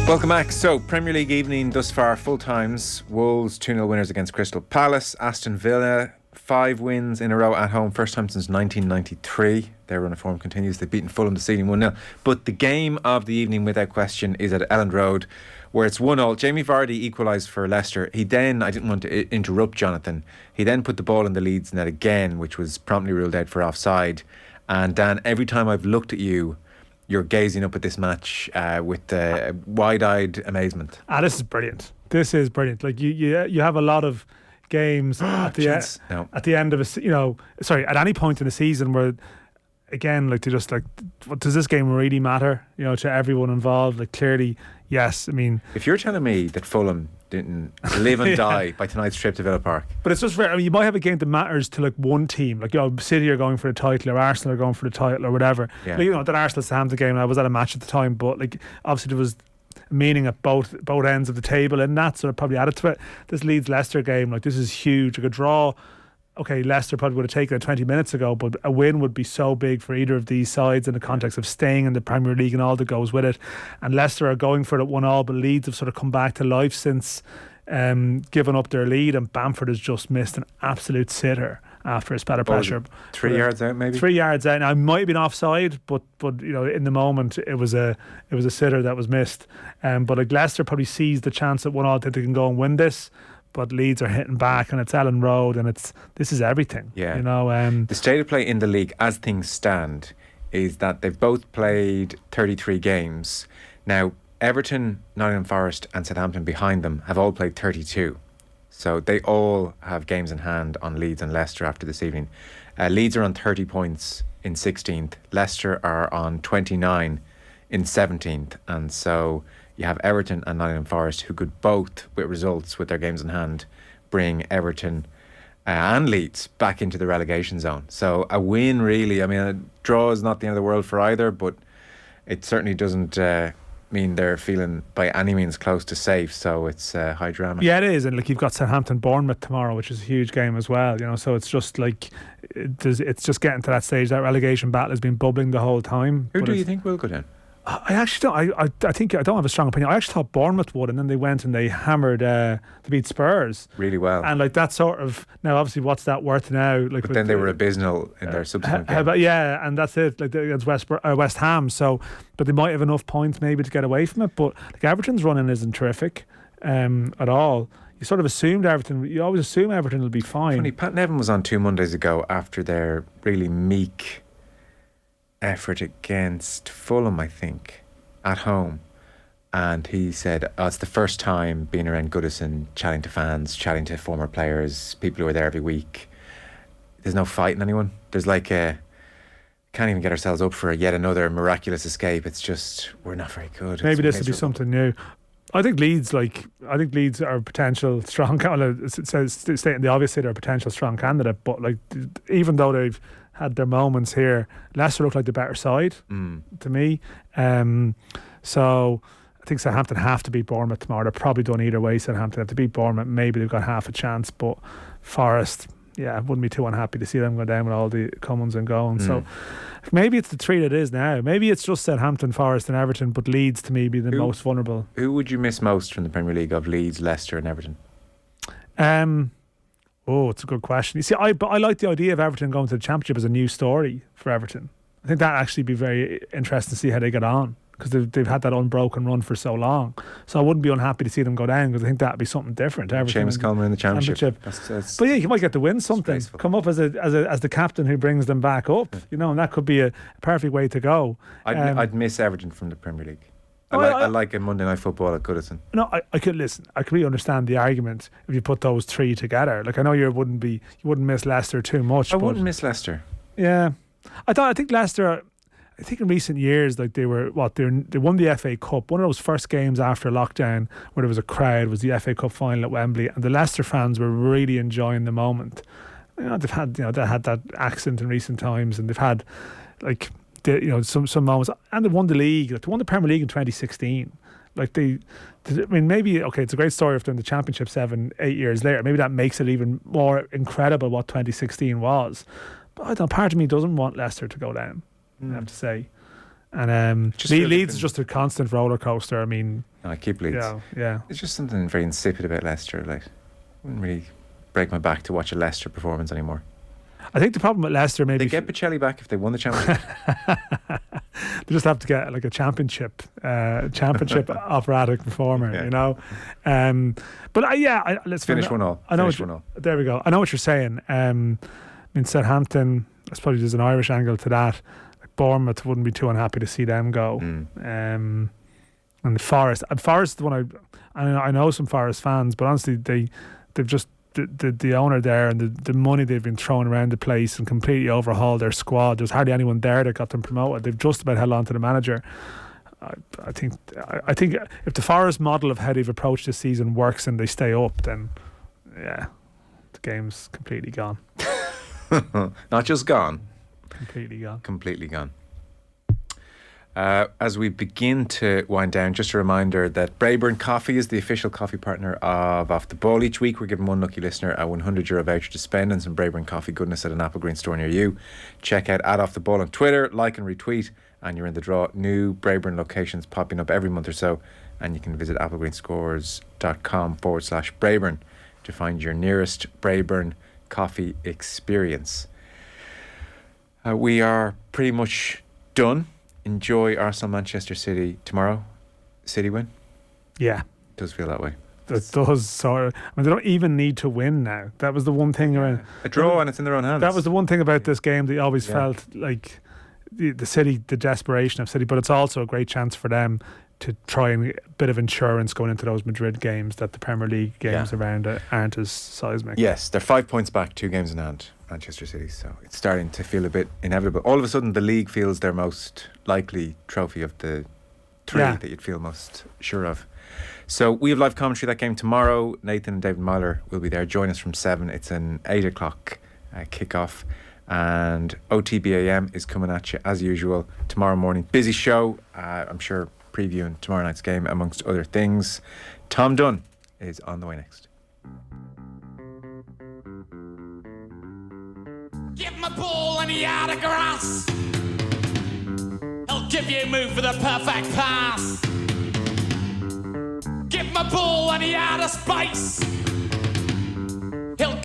Welcome back. So, Premier League evening thus far, full times. Wolves 2-0 winners against Crystal Palace. Aston Villa, 5 wins in a row at home. First time since 1993. Their run of form continues. They've beaten Fulham this evening 1-0. But the game of the evening, without question, is at Elland Road, where it's 1-0. Jamie Vardy equalised for Leicester. He then, I didn't want to interrupt Jonathan, he then put the ball in the Leeds net again, which was promptly ruled out for offside. And Dan, every time I've looked at you, you're gazing up at this match with wide-eyed amazement. This is brilliant. This is brilliant. Like you have a lot of games at the end of at any point in the season where, again, like, to just like, what does this game really matter? To everyone involved. Like, clearly, yes. I mean, if you're telling me that Fulham didn't live and die by tonight's trip to Villa Park, but it's just rare. I mean, you might have a game that matters to like one team, like City are going for the title, or Arsenal are going for the title, or whatever. Yeah. Like, that Arsenal Southampton game, I was at a match at the time, but like obviously there was meaning at both ends of the table in that, so it probably added to it. This Leeds Leicester game, like, this is huge. Like, a draw, okay, Leicester probably would have taken it 20 minutes ago, but a win would be so big for either of these sides in the context of staying in the Premier League and all that goes with it. And Leicester are going for it at 1-1, but Leeds have sort of come back to life since giving up their lead, and Bamford has just missed an absolute sitter after a spell of pressure. 3 yards out, maybe? 3 yards out. Now, it might have been offside, but in the moment it was a sitter that was missed. But like, Leicester probably sees the chance at 1-1 that they can go and win this. But Leeds are hitting back, and it's Elland Road, and this is everything. Yeah. The state of play in the league, as things stand, is that they've both played 33 games. Now, Everton, Nottingham Forest and Southampton behind them have all played 32. So they all have games in hand on Leeds and Leicester after this evening. Leeds are on 30 points in 16th. Leicester are on 29 in 17th. And so you have Everton and Nottingham Forest, who could both, with results, with their games in hand, bring Everton and Leeds back into the relegation zone. So a win, really. I mean, a draw is not the end of the world for either, but it certainly doesn't mean they're feeling by any means close to safe. So it's high drama. Yeah, it is. And like, you've got Southampton Bournemouth tomorrow, which is a huge game as well. So it's just like it's just getting to that stage. That relegation battle has been bubbling the whole time. Who do you think will go down? I actually don't. I think I don't have a strong opinion. I actually thought Bournemouth would, and then they went and they hammered they beat Spurs really well. And like, that sort of, now obviously what's that worth now? Like, but then they were abysmal in their subsequent game. Yeah, and that's it. Like, against West Ham. So, but they might have enough points maybe to get away from it. But like, Everton's running isn't terrific at all. You sort of assumed Everton. You always assume Everton will be fine. Funny, Pat Nevin was on 2 Mondays ago after their really meek effort against Fulham, I think, at home, and he said, it's the first time being around Goodison, chatting to fans, chatting to former players, people who are there every week. There's no fighting anyone. There's like can't even get ourselves up for yet another miraculous escape. It's just, we're not very good. Maybe this will be something new. I think Leeds are a potential strong candidate. It says, stating the obvious, they're a potential strong candidate, but like, even though they've had their moments here, Leicester look like the better side to me. So I think Southampton have to beat Bournemouth tomorrow. They're probably done either way. Southampton have to beat Bournemouth. Maybe they've got half a chance, but Forest, yeah, I wouldn't be too unhappy to see them go down with all the comings and goings. So maybe it's the three that is now. Maybe it's just Southampton, Forest and Everton, but Leeds to me be the most vulnerable. Who would you miss most from the Premier League of Leeds, Leicester and Everton? It's a good question. You see, I like the idea of Everton going to the Championship as a new story for Everton. I think that actually be very interesting to see how they get on, because they've had that unbroken run for so long. So I wouldn't be unhappy to see them go down, because I think that'd be something different. Seamus Coleman in the Championship. But yeah, you might get to win something. Disgraceful. Come up as the captain who brings them back up, and that could be a perfect way to go. I'd miss Everton from the Premier League. I like a Monday Night Football at Goodison. No, I could listen. I completely understand the argument if you put those three together. Like, I know you wouldn't miss Leicester too much. I wouldn't miss Leicester. Yeah, I think Leicester. I think in recent years, like they won the FA Cup. One of those first games after lockdown where there was a crowd was the FA Cup final at Wembley, and the Leicester fans were really enjoying the moment. They've had they had that accent in recent times, and they've had some moments, and they won the league. Like, they won the Premier League in 2016. Maybe it's a great story if they're in the Championship 7-8 years later. Maybe that makes it even more incredible what 2016 was. But I don't know, part of me doesn't want Leicester to go down, I have to say. And Leeds is just a constant roller coaster. I keep Leeds. Yeah. It's just something very insipid about Leicester. Like, I wouldn't really break my back to watch a Leicester performance anymore. I think the problem with Leicester, maybe they get Bocelli back if they won the Championship. They just have to get like a championship operatic performer, let's finish 1-1. There we go. I know what you're saying. Southampton, I suppose there's an Irish angle to that. Like, Bournemouth wouldn't be too unhappy to see them go. And the Forest, the one I know some Forest fans, but honestly they've just. The owner there and the money they've been throwing around the place and completely overhauled their squad. There's hardly anyone there that got them promoted. They've just about held on to the manager. I think if the Forest model of how they've approached this season works and they stay up, then the game's completely gone. Not just gone. Completely gone. As we begin to wind down, just a reminder that Brayburn Coffee is the official coffee partner of Off the Ball. Each week we're giving one lucky listener a €100 voucher to spend on some Brayburn Coffee goodness at an Apple Green store near you. Check out @Off the Ball on Twitter, like and retweet, and you're in the draw. New Brayburn locations popping up every month or so, and you can visit applegreenscores.com/Brayburn to find your nearest Brayburn Coffee experience. We are pretty much done. Enjoy Arsenal Manchester City tomorrow. City win? Yeah. It does feel that way. It does sort of. They don't even need to win now. That was the one thing around a draw, and it's in their own hands. That was the one thing about this game that you always felt like the City, the desperation of City, but it's also a great chance for them to try and a bit of insurance going into those Madrid games that the Premier League games around it aren't as seismic. Yes, they're 5 points back, 2 games in hand, Manchester City, so it's starting to feel a bit inevitable. All of a sudden the league feels their most likely trophy of the three that you'd feel most sure of. So we have live commentary that game tomorrow. Nathan and David Myler will be there. Join us from 7. It's an 8 o'clock kick-off, and OTB AM is coming at you as usual tomorrow morning. Busy show, I'm sure, previewing tomorrow night's game amongst other things. Tom Dunn is on the way next. Give him a ball and he out of grass. He'll give you a move for the perfect pass. Give him a ball and he out of space.